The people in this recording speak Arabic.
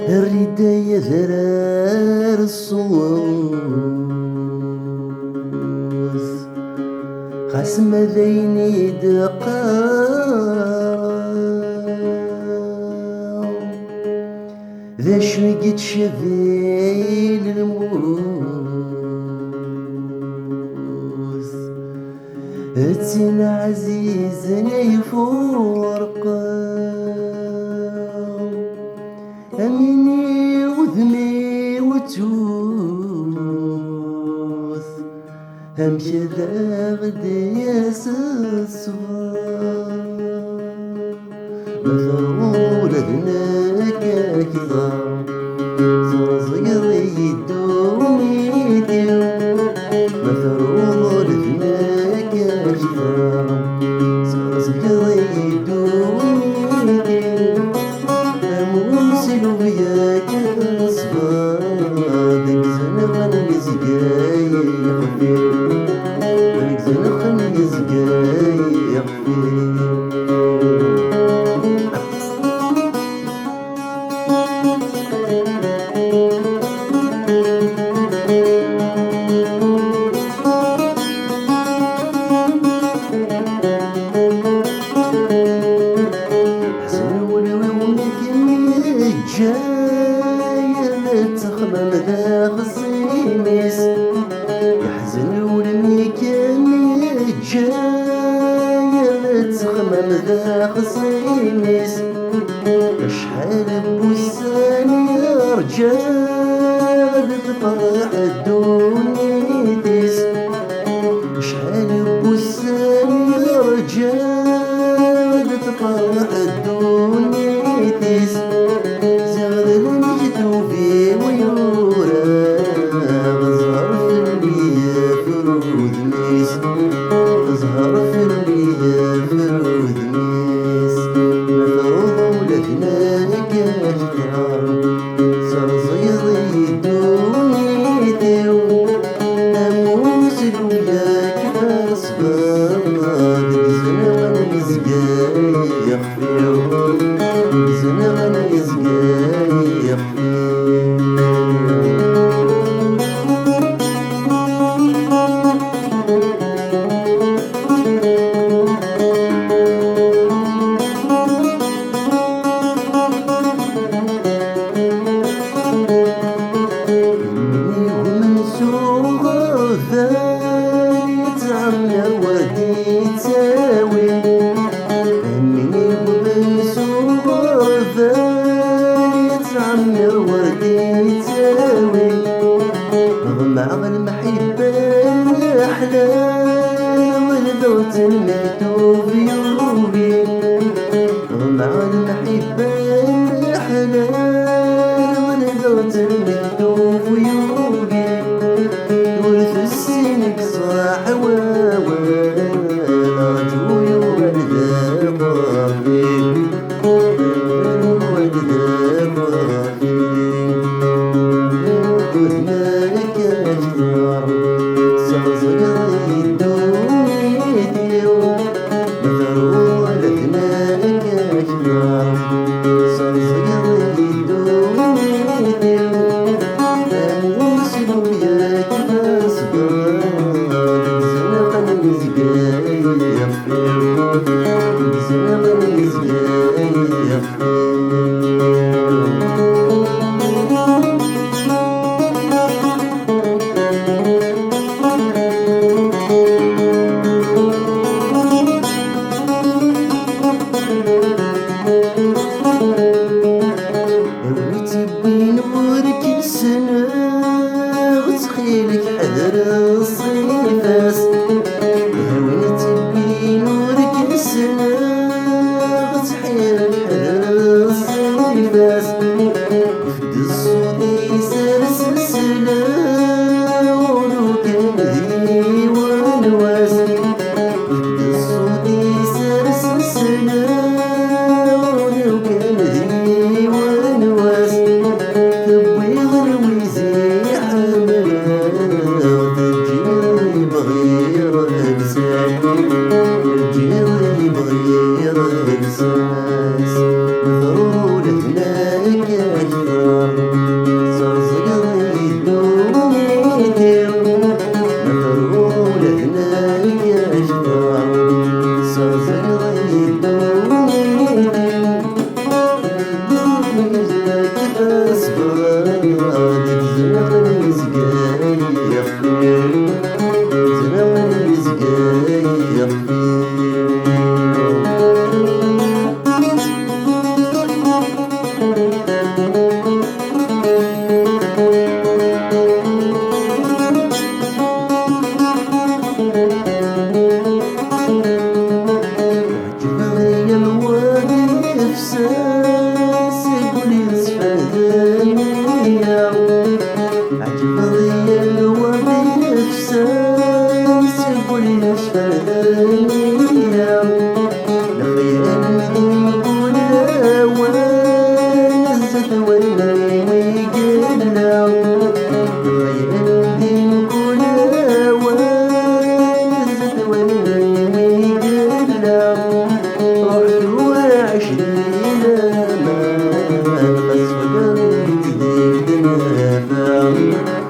الردة يذرار الصوص خاسم ذيني دقاو ذا شويقت شذيل الموس اتين عزيزنا يفورقاو أميني وذمي وتوث همشي ذا غدي الصفار مثرول ذنك كذا صغير يدومي ديو مثرول ذنك كذا صغير يدومي ديو موسل وياك الصفار ذيك زنخن يزقاي يخفي ذيك زنخن يزقاي يخفي جاية تخمم ذا خصيميس يحزن ولمي كمي جاية تخمم ذا خصيميس شحال بوسان يا رجال تفرح الدنيتيس شحال بوسان يا رجال تفرح الدنيتيس تظهر في المياه فرود ميس مفروض ولدناك أشجار صار صيدي دوني ديو ناموس وياك أصبار زنغن يزقاي يخفيو زنغن يزقاي يخفيو مع المحبة الأحلام والذوت المكتوب يوبي مع المحبة الأحلام والذوت المكتوب يوبي ورث السنك صاح رجو يولد ضافي ولد ضافي Yeah. الجفا